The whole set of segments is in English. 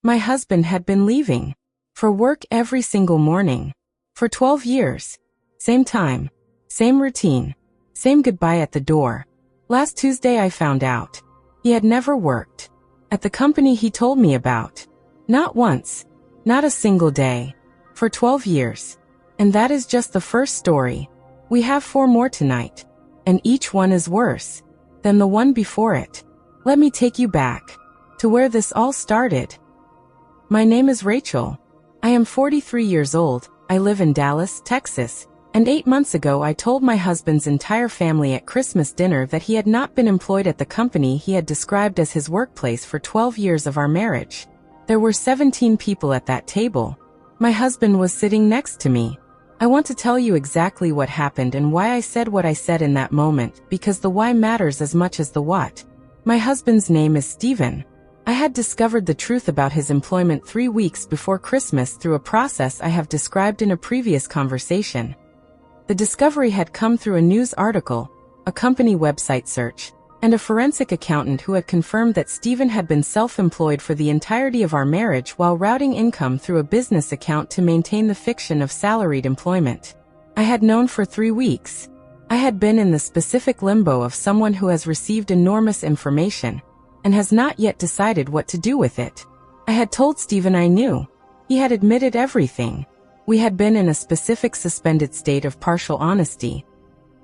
My husband had been leaving for work every single morning for 12 years. Same time, same routine, same goodbye at the door. Last Tuesday I found out he had never worked at the company he told me about. Not once, not a single day, for 12 years. And that is just the first story. We have 4 more tonight, and each one is worse than the one before it. Let me take you back to where this all started. My name is Rachel. I am 43 years old. I live in Dallas, Texas, and 8 months ago I told my husband's entire family at Christmas dinner that he had not been employed at the company he had described as his workplace for 12 years of our marriage. There were 17 people at that table. My husband was sitting next to me. I want to tell you exactly what happened and why I said what I said in that moment, because the why matters as much as the what. My husband's name is Steven. I had discovered the truth about his employment 3 weeks before Christmas through a process I have described in a previous conversation. The discovery had come through a news article, a company website search, and a forensic accountant who had confirmed that Steven had been self-employed for the entirety of our marriage while routing income through a business account to maintain the fiction of salaried employment. I had known for 3 weeks. I had been in the specific limbo of someone who has received enormous information and has not yet decided what to do with it. I had told Steven I knew. He had admitted everything. We had been in a specific suspended state of partial honesty.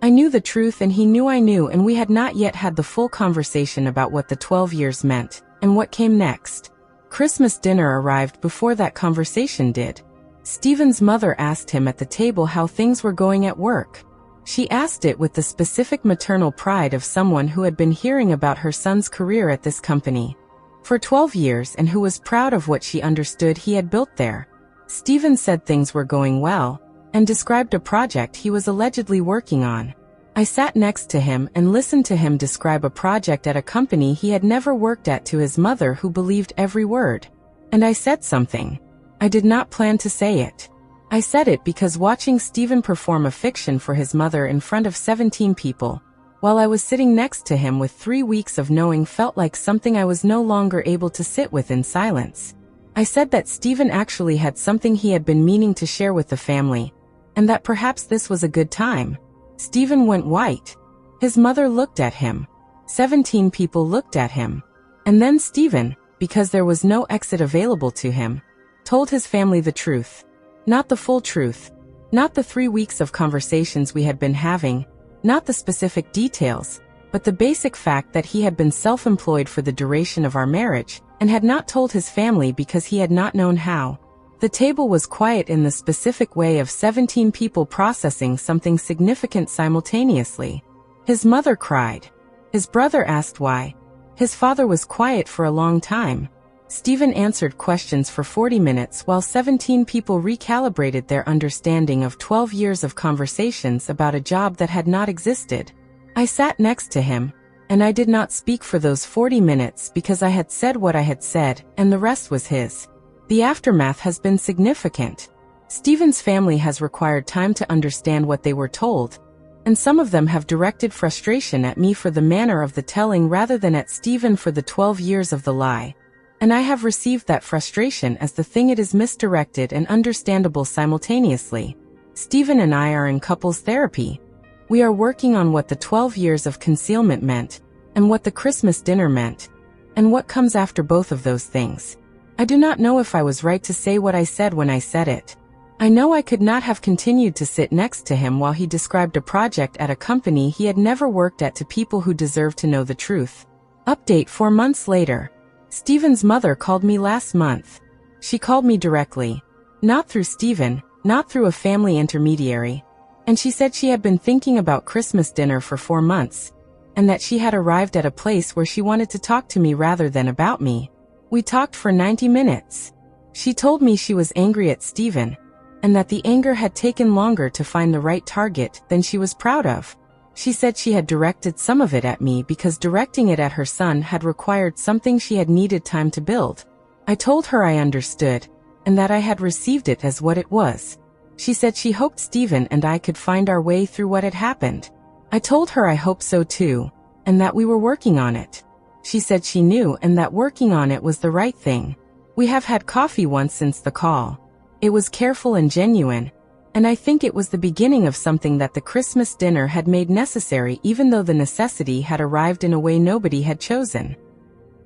I knew the truth and he knew I knew, and we had not yet had the full conversation about what the 12 years meant and what came next. Christmas dinner arrived before that conversation did. Steven's mother asked him at the table how things were going at work. She asked it with the specific maternal pride of someone who had been hearing about her son's career at this company for 12 years and who was proud of what she understood he had built there. Steven said things were going well and described a project he was allegedly working on. I sat next to him and listened to him describe a project at a company he had never worked at to his mother, who believed every word. And I said something. I did not plan to say it. I said it because watching Steven perform a fiction for his mother in front of 17 people, while I was sitting next to him with 3 weeks of knowing, felt like something I was no longer able to sit with in silence. I said that Steven actually had something he had been meaning to share with the family, and that perhaps this was a good time. Steven went white. His mother looked at him. 17 people looked at him. And then Steven, because there was no exit available to him, told his family the truth. Not the full truth. Not the 3 weeks of conversations we had been having. Not the specific details, but the basic fact that he had been self-employed for the duration of our marriage and had not told his family because he had not known how. The table was quiet in the specific way of 17 people processing something significant simultaneously. His mother cried. His brother asked why. His father was quiet for a long time. Steven answered questions for 40 minutes while 17 people recalibrated their understanding of 12 years of conversations about a job that had not existed. I sat next to him, and I did not speak for those 40 minutes because I had said what I had said, and the rest was his. The aftermath has been significant. Steven's family has required time to understand what they were told, and some of them have directed frustration at me for the manner of the telling rather than at Steven for the 12 years of the lie. And I have received that frustration as the thing it is misdirected and understandable simultaneously. Steven and I are in couples therapy. We are working on what the 12 years of concealment meant, and what the Christmas dinner meant, and what comes after both of those things. I do not know if I was right to say what I said when I said it. I know I could not have continued to sit next to him while he described a project at a company he had never worked at to people who deserve to know the truth. Update 4 months later. Steven's mother called me last month. She called me directly. Not through Steven, not through a family intermediary. And she said she had been thinking about Christmas dinner for 4 months, and that she had arrived at a place where she wanted to talk to me rather than about me. We talked for 90 minutes. She told me she was angry at Steven, and that the anger had taken longer to find the right target than she was proud of. She said she had directed some of it at me because directing it at her son had required something she had needed time to build. I told her I understood, and that I had received it as what it was. She said she hoped Steven and I could find our way through what had happened. I told her I hoped so too, and that we were working on it. She said she knew and that working on it was the right thing. We have had coffee once since the call. It was careful and genuine, and I think it was the beginning of something that the Christmas dinner had made necessary, even though the necessity had arrived in a way nobody had chosen.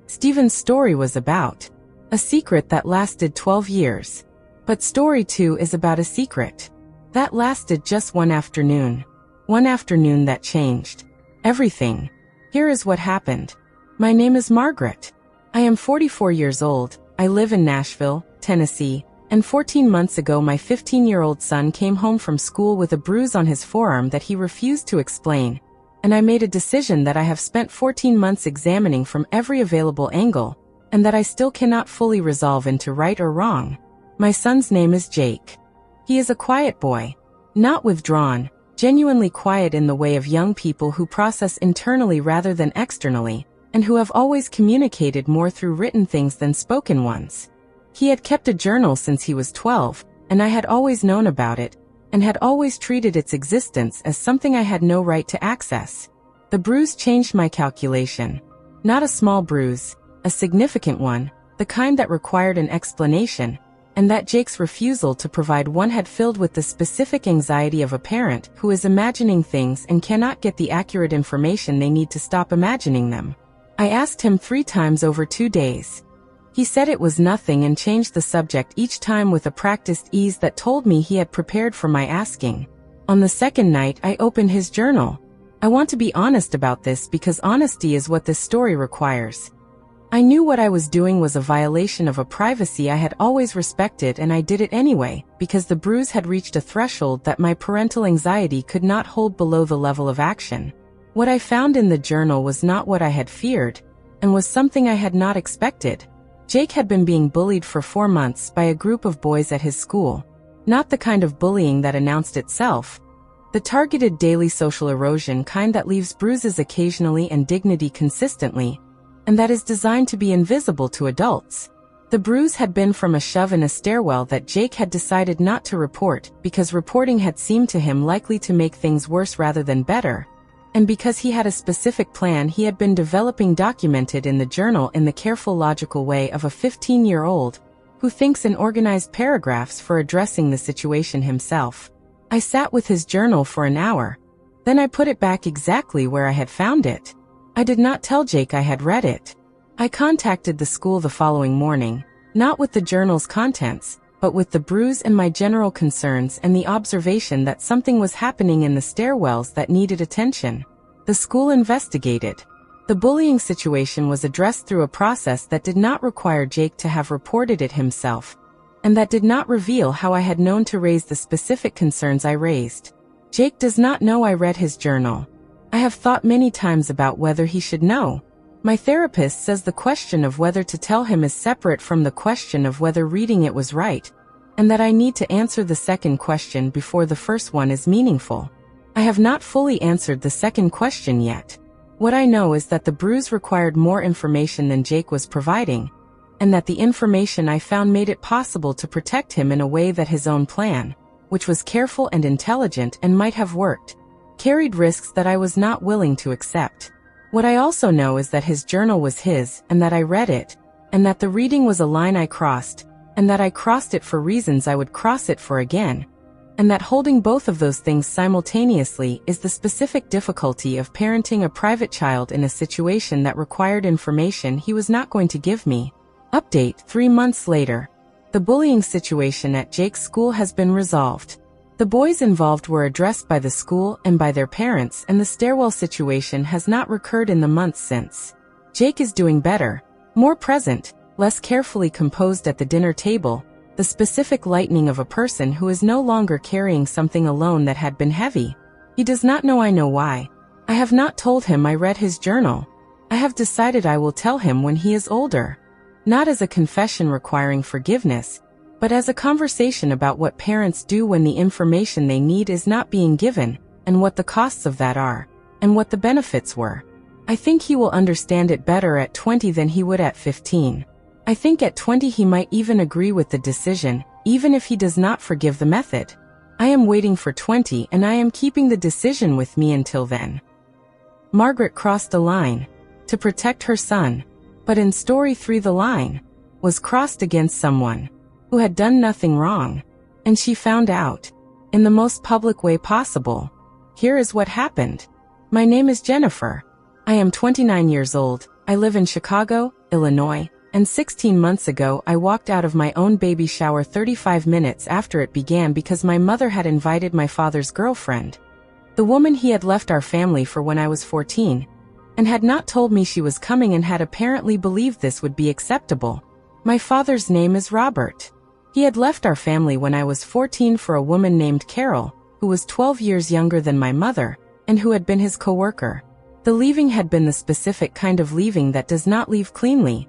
Stephen's story was about a secret that lasted 12 years. But story 2 is about a secret that lasted just one afternoon. One afternoon that changed everything. Here is what happened. My name is Margaret. I am 44 years old. I live in Nashville, Tennessee, and 14 months ago my 15-year-old son came home from school with a bruise on his forearm that he refused to explain, and I made a decision that I have spent 14 months examining from every available angle, and that I still cannot fully resolve into right or wrong. My son's name is Jake. He is a quiet boy, not withdrawn, genuinely quiet in the way of young people who process internally rather than externally, and who have always communicated more through written things than spoken ones. He had kept a journal since he was 12, and I had always known about it, and had always treated its existence as something I had no right to access. The bruise changed my calculation. Not a small bruise, a significant one, the kind that required an explanation, and that Jake's refusal to provide one had filled with the specific anxiety of a parent who is imagining things and cannot get the accurate information they need to stop imagining them. I asked him 3 times over 2 days. He said it was nothing and changed the subject each time with a practiced ease that told me he had prepared for my asking. On the second night, I opened his journal. I want to be honest about this because honesty is what this story requires. I knew what I was doing was a violation of a privacy I had always respected, and I did it anyway, because the bruise had reached a threshold that my parental anxiety could not hold below the level of action. What I found in the journal was not what I had feared, and was something I had not expected. Jake had been being bullied for 4 months by a group of boys at his school. Not the kind of bullying that announced itself. The targeted daily social erosion kind that leaves bruises occasionally and dignity consistently, and that is designed to be invisible to adults. The bruise had been from a shove in a stairwell that Jake had decided not to report because reporting had seemed to him likely to make things worse rather than better, and because he had a specific plan he had been developing documented in the journal in the careful logical way of a 15-year-old who thinks in organized paragraphs for addressing the situation himself. I sat with his journal for an hour. Then I put it back exactly where I had found it. I did not tell Jake I had read it. I contacted the school the following morning, not with the journal's contents, but with the bruise and my general concerns and the observation that something was happening in the stairwells that needed attention. The school investigated. The bullying situation was addressed through a process that did not require Jake to have reported it himself, and that did not reveal how I had known to raise the specific concerns I raised. Jake does not know I read his journal. I have thought many times about whether he should know. My therapist says the question of whether to tell him is separate from the question of whether reading it was right, and that I need to answer the second question before the first one is meaningful. I have not fully answered the second question yet. What I know is that the bruise required more information than Jake was providing, and that the information I found made it possible to protect him in a way that his own plan, which was careful and intelligent and might have worked, carried risks that I was not willing to accept. What I also know is that his journal was his, and that I read it, and that the reading was a line I crossed, and that I crossed it for reasons I would cross it for again, and that holding both of those things simultaneously is the specific difficulty of parenting a private child in a situation that required information he was not going to give me. Update: 3 months later. The bullying situation at Jake's school has been resolved. The boys involved were addressed by the school and by their parents, and the stairwell situation has not recurred in the months since. Jake is doing better, more present, less carefully composed at the dinner table, the specific lightening of a person who is no longer carrying something alone that had been heavy. He does not know I know why. I have not told him I read his journal. I have decided I will tell him when he is older. Not as a confession requiring forgiveness, but as a conversation about what parents do when the information they need is not being given, and what the costs of that are, and what the benefits were. I think he will understand it better at 20 than he would at 15. I think at 20 he might even agree with the decision, even if he does not forgive the method. I am waiting for 20 and I am keeping the decision with me until then. Margaret crossed the line to protect her son, but in story 3 the line was was crossed against someone who had done nothing wrong, and she found out in the most public way possible. Here is what happened. My name is Jennifer. I am 29 years old. I live in Chicago, Illinois, and 16 months ago I walked out of my own baby shower 35 minutes after it began because my mother had invited my father's girlfriend, the woman he had left our family for when I was 14, and had not told me she was coming and had apparently believed this would be acceptable. My father's name is Robert. He had left our family when I was 14 for a woman named Carol, who was 12 years younger than my mother, and who had been his co-worker. The leaving had been the specific kind of leaving that does not leave cleanly.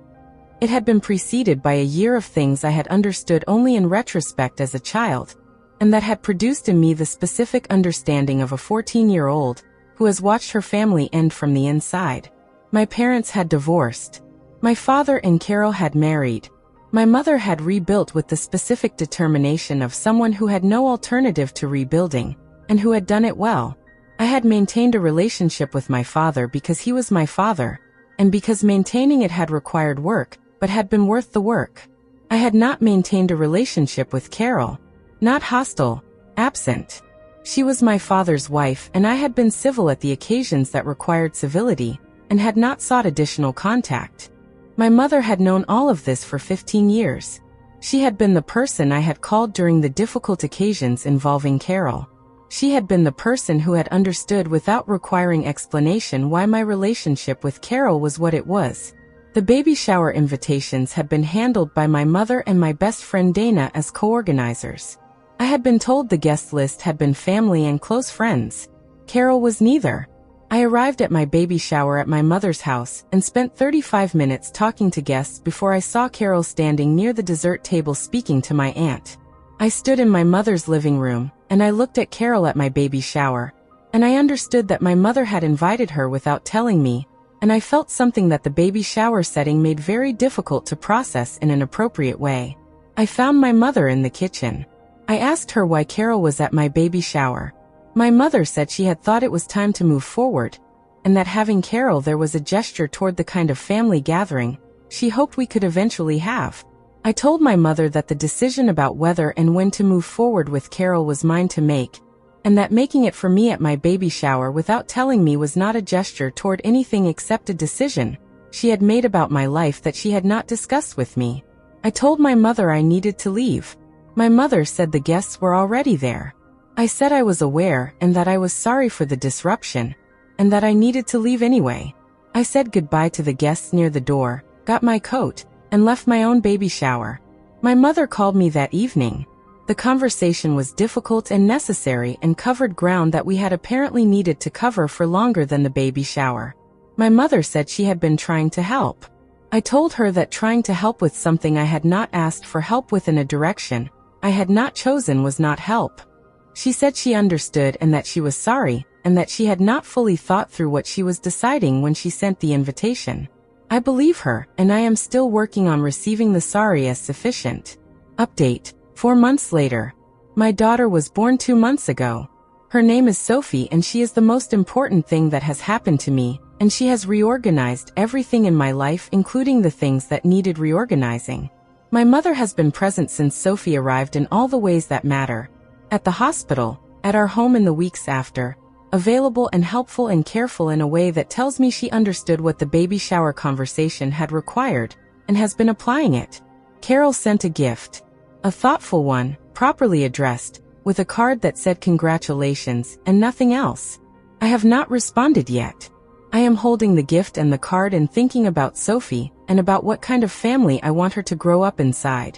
It had been preceded by a year of things I had understood only in retrospect as a child, and that had produced in me the specific understanding of a 14-year-old who has watched her family end from the inside. My parents had divorced. My father and Carol had married. My mother had rebuilt with the specific determination of someone who had no alternative to rebuilding, and who had done it well. I had maintained a relationship with my father because he was my father, and because maintaining it had required work, but had been worth the work. I had not maintained a relationship with Carol. Not hostile, absent. She was my father's wife, and I had been civil at the occasions that required civility, and had not sought additional contact. My mother had known all of this for 15 years. She had been the person I had called during the difficult occasions involving Carol. She had been the person who had understood without requiring explanation why my relationship with Carol was what it was. The baby shower invitations had been handled by my mother and my best friend Dana as co-organizers. I had been told the guest list had been family and close friends. Carol was neither. I arrived at my baby shower at my mother's house and spent 35 minutes talking to guests before I saw Carol standing near the dessert table speaking to my aunt. I stood in my mother's living room, and I looked at Carol at my baby shower, and I understood that my mother had invited her without telling me, and I felt something that the baby shower setting made very difficult to process in an appropriate way. I found my mother in the kitchen. I asked her why Carol was at my baby shower. My mother said she had thought it was time to move forward, and that having Carol there was a gesture toward the kind of family gathering she hoped we could eventually have. I told my mother that the decision about whether and when to move forward with Carol was mine to make, and that making it for me at my baby shower without telling me was not a gesture toward anything except a decision she had made about my life that she had not discussed with me. I told my mother I needed to leave. My mother said the guests were already there. I said I was aware and that I was sorry for the disruption, and that I needed to leave anyway. I said goodbye to the guests near the door, got my coat, and left my own baby shower. My mother called me that evening. The conversation was difficult and necessary and covered ground that we had apparently needed to cover for longer than the baby shower. My mother said she had been trying to help. I told her that trying to help with something I had not asked for help with in a direction I had not chosen was not help. She said she understood and that she was sorry, and that she had not fully thought through what she was deciding when she sent the invitation. I believe her, and I am still working on receiving the sorry as sufficient. Update: 4 months later. My daughter was born 2 months ago. Her name is Sophie, and she is the most important thing that has happened to me, and she has reorganized everything in my life, including the things that needed reorganizing. My mother has been present since Sophie arrived in all the ways that matter. At the hospital, at our home in the weeks after, available and helpful and careful in a way that tells me she understood what the baby shower conversation had required, and has been applying it. Carol sent a gift. A thoughtful one, properly addressed, with a card that said congratulations, and nothing else. I have not responded yet. I am holding the gift and the card and thinking about Sophie, and about what kind of family I want her to grow up inside,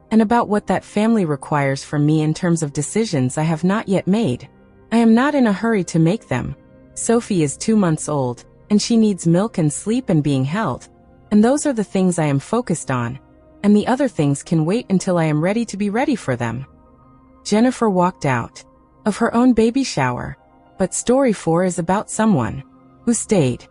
and about what that family requires from me in terms of decisions I have not yet made. I am not in a hurry to make them. Sophie is 2 months old, and she needs milk and sleep and being held, and those are the things I am focused on, and the other things can wait until I am ready to be ready for them. Jennifer walked out of her own baby shower, but story 4 is about someone who stayed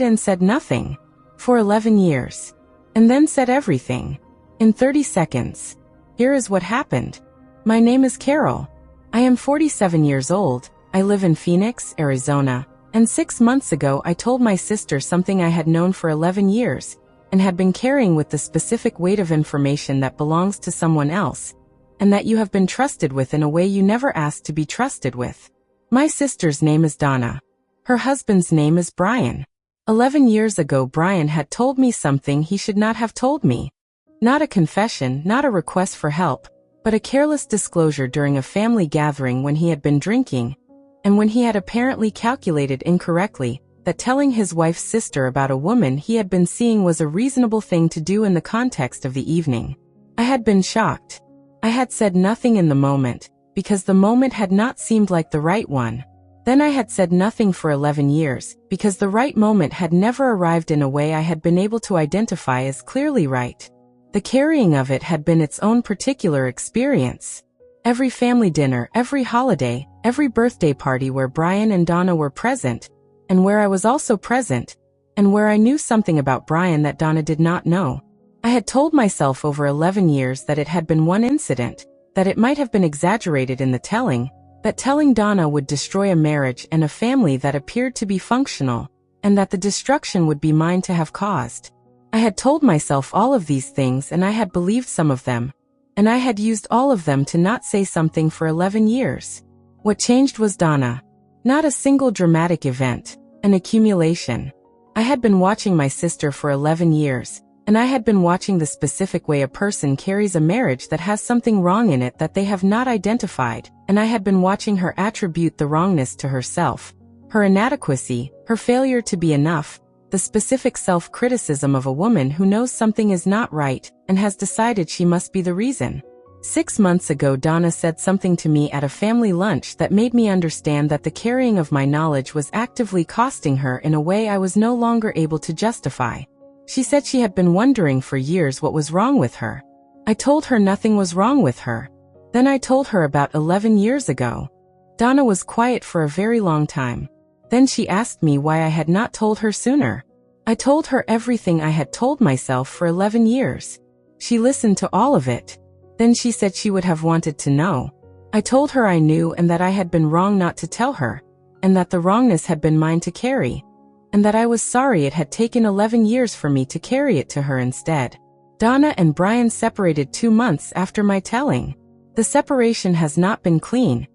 and said nothing for 11 years, and then said everything in 30 seconds. Here is what happened. My name is Carol. I am 47 years old. I live in Phoenix, Arizona, and 6 months ago I told my sister something I had known for 11 years, and had been carrying with the specific weight of information that belongs to someone else, and that you have been trusted with in a way you never asked to be trusted with. My sister's name is Donna. Her husband's name is Brian. 11 years ago, Brian had told me something he should not have told me. Not a confession, not a request for help, but a careless disclosure during a family gathering when he had been drinking, and when he had apparently calculated incorrectly that telling his wife's sister about a woman he had been seeing was a reasonable thing to do in the context of the evening. I had been shocked. I had said nothing in the moment, because the moment had not seemed like the right one. Then I had said nothing for 11 years, because the right moment had never arrived in a way I had been able to identify as clearly right. The carrying of it had been its own particular experience. Every family dinner, every holiday, every birthday party where Brian and Donna were present, and where I was also present, and where I knew something about Brian that Donna did not know. I had told myself over 11 years that it had been one incident, that it might have been exaggerated in the telling, that telling Donna would destroy a marriage and a family that appeared to be functional, and that the destruction would be mine to have caused. I had told myself all of these things, and I had believed some of them, and I had used all of them to not say something for 11 years. What changed was Donna. Not a single dramatic event, an accumulation. I had been watching my sister for 11 years, and I had been watching the specific way a person carries a marriage that has something wrong in it that they have not identified, and I had been watching her attribute the wrongness to herself, her inadequacy, her failure to be enough, the specific self-criticism of a woman who knows something is not right and has decided she must be the reason. 6 months ago, Donna said something to me at a family lunch that made me understand that the carrying of my knowledge was actively costing her in a way I was no longer able to justify. She said she had been wondering for years what was wrong with her. I told her nothing was wrong with her. Then I told her about 11 years ago. Donna was quiet for a very long time. Then she asked me why I had not told her sooner. I told her everything I had told myself for 11 years. She listened to all of it. Then she said she would have wanted to know. I told her I knew and that I had been wrong not to tell her, and that the wrongness had been mine to carry, and that I was sorry it had taken 11 years for me to carry it to her instead. Donna and Brian separated 2 months after my telling. The separation has not been clean.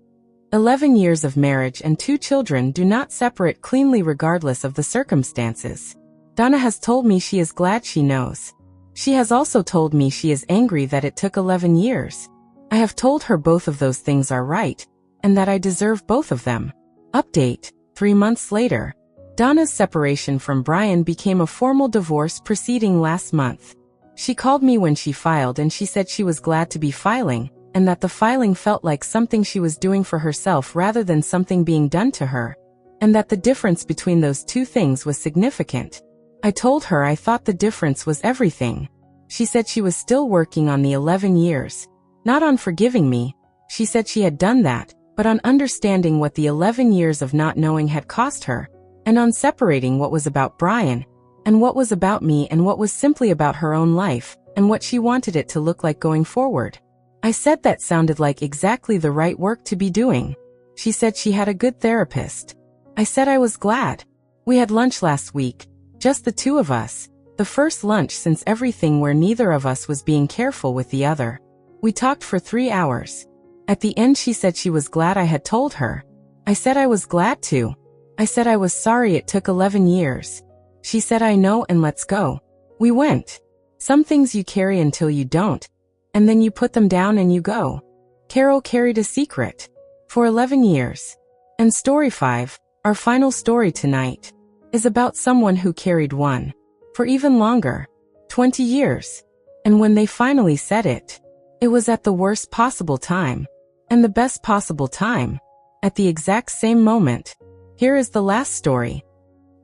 11 years of marriage and 2 children do not separate cleanly regardless of the circumstances. Donna has told me she is glad she knows. She has also told me she is angry that it took 11 years. I have told her both of those things are right, and that I deserve both of them. Update: 3 months later. Donna's separation from Brian became a formal divorce proceeding last month. She called me when she filed and she said she was glad to be filing, and that the filing felt like something she was doing for herself rather than something being done to her, and that the difference between those 2 things was significant. I told her I thought the difference was everything. She said she was still working on the 11 years. Not on forgiving me, she said she had done that, but on understanding what the 11 years of not knowing had cost her, and on separating what was about Brian, and what was about me, and what was simply about her own life, and what she wanted it to look like going forward. I said that sounded like exactly the right work to be doing. She said she had a good therapist. I said I was glad. We had lunch last week. Just the 2 of us, the first lunch since everything where neither of us was being careful with the other. We talked for 3 hours. At the end she said she was glad I had told her. I said I was glad too. I said I was sorry it took 11 years. She said I know and let's go. We went. Some things you carry until you don't, and then you put them down and you go. Carol carried a secret. For 11 years. And story 5, our final story tonight, is about someone who carried one. For even longer. 20 years. And when they finally said it, it was at the worst possible time. And the best possible time. At the exact same moment. Here is the last story.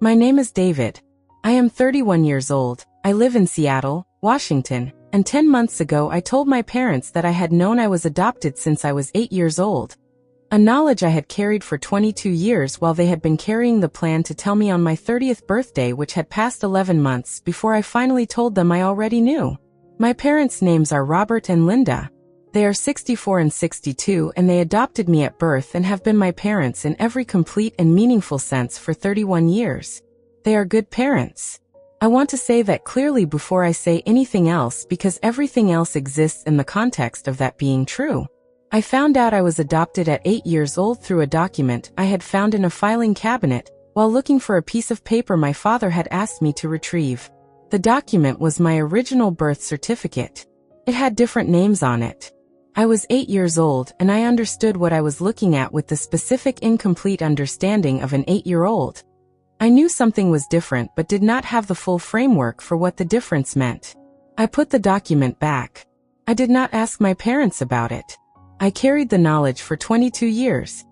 My name is David. I am 31 years old. I live in Seattle, Washington, and 10 months ago I told my parents that I had known I was adopted since I was 8 years old. A knowledge I had carried for 22 years while they had been carrying the plan to tell me on my 30th birthday, which had passed 11 months before I finally told them I already knew. My parents' names are Robert and Linda. They are 64 and 62, and they adopted me at birth and have been my parents in every complete and meaningful sense for 31 years. They are good parents. I want to say that clearly before I say anything else because everything else exists in the context of that being true. I found out I was adopted at 8 years old through a document I had found in a filing cabinet while looking for a piece of paper my father had asked me to retrieve. The document was my original birth certificate. It had different names on it. I was 8 years old and I understood what I was looking at with the specific incomplete understanding of an 8-year-old. I knew something was different but did not have the full framework for what the difference meant. I put the document back. I did not ask my parents about it. I carried the knowledge for 22 years.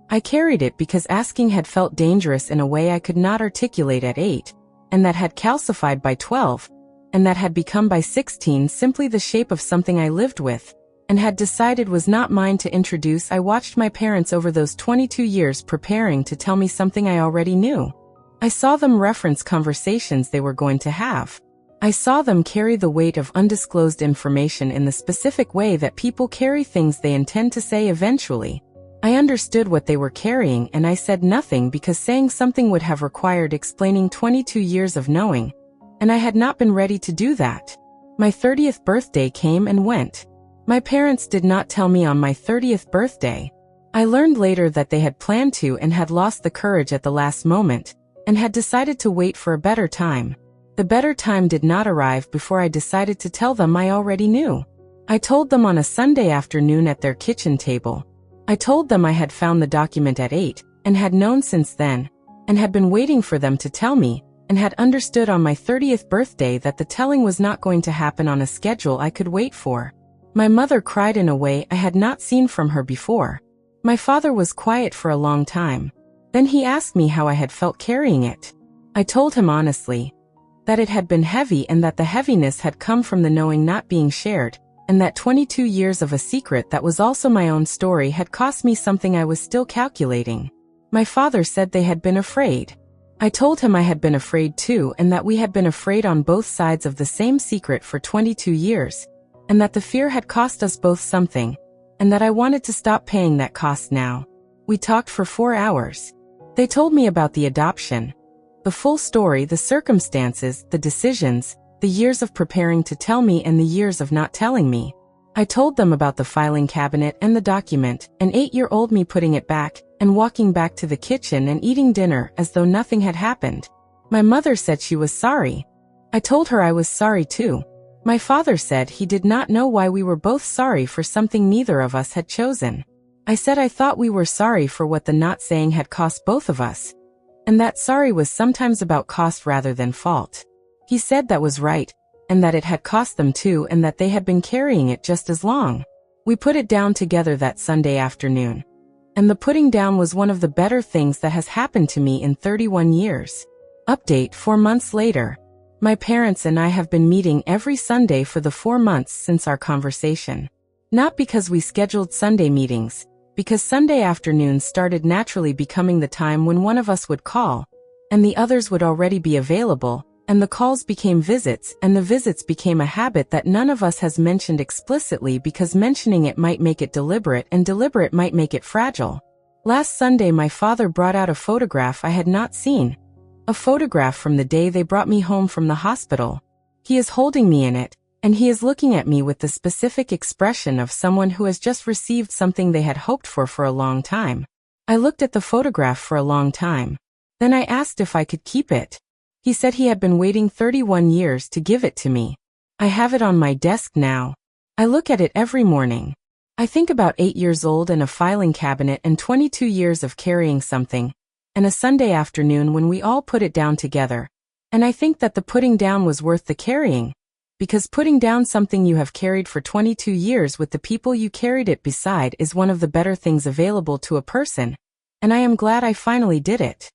I carried it because asking had felt dangerous in a way I could not articulate at 8, and that had calcified by 12, and that had become by 16 simply the shape of something I lived with, and had decided was not mine to introduce. I watched my parents over those 22 years preparing to tell me something I already knew. I saw them reference conversations they were going to have. I saw them carry the weight of undisclosed information in the specific way that people carry things they intend to say eventually. I understood what they were carrying and I said nothing because saying something would have required explaining 22 years of knowing, and I had not been ready to do that. My 30th birthday came and went. My parents did not tell me on my 30th birthday. I learned later that they had planned to and had lost the courage at the last moment, and had decided to wait for a better time. The better time did not arrive before I decided to tell them I already knew. I told them on a Sunday afternoon at their kitchen table. I told them I had found the document at 8, and had known since then, and had been waiting for them to tell me, and had understood on my 30th birthday that the telling was not going to happen on a schedule I could wait for. My mother cried in a way I had not seen from her before. My father was quiet for a long time. Then he asked me how I had felt carrying it. I told him honestly that it had been heavy and that the heaviness had come from the knowing not being shared, and that 22 years of a secret that was also my own story had cost me something I was still calculating. My father said they had been afraid. I told him I had been afraid too and that we had been afraid on both sides of the same secret for 22 years, and that the fear had cost us both something, and that I wanted to stop paying that cost now. We talked for 4 hours. They told me about the adoption, the full story, the circumstances, the decisions, the years of preparing to tell me and the years of not telling me. I told them about the filing cabinet and the document, an 8-year-old me putting it back, and walking back to the kitchen and eating dinner as though nothing had happened. My mother said she was sorry. I told her I was sorry too. My father said he did not know why we were both sorry for something neither of us had chosen. I said I thought we were sorry for what the not saying had cost both of us, and that sorry was sometimes about cost rather than fault. He said that was right, and that it had cost them too and that they had been carrying it just as long. We put it down together that Sunday afternoon. And the putting down was one of the better things that has happened to me in 31 years. Update: 4 months later. My parents and I have been meeting every Sunday for the 4 months since our conversation. Not because we scheduled Sunday meetings, because Sunday afternoons started naturally becoming the time when one of us would call, and the others would already be available, and the calls became visits, and the visits became a habit that none of us has mentioned explicitly because mentioning it might make it deliberate and deliberate might make it fragile. Last Sunday my father brought out a photograph I had not seen. A photograph from the day they brought me home from the hospital. He is holding me in it, and he is looking at me with the specific expression of someone who has just received something they had hoped for a long time. I looked at the photograph for a long time. Then I asked if I could keep it. He said he had been waiting 31 years to give it to me. I have it on my desk now. I look at it every morning. I think about 8 years old and a filing cabinet and 22 years of carrying something, and a Sunday afternoon when we all put it down together. And I think that the putting down was worth the carrying, because putting down something you have carried for 22 years with the people you carried it beside is one of the better things available to a person, and I am glad I finally did it.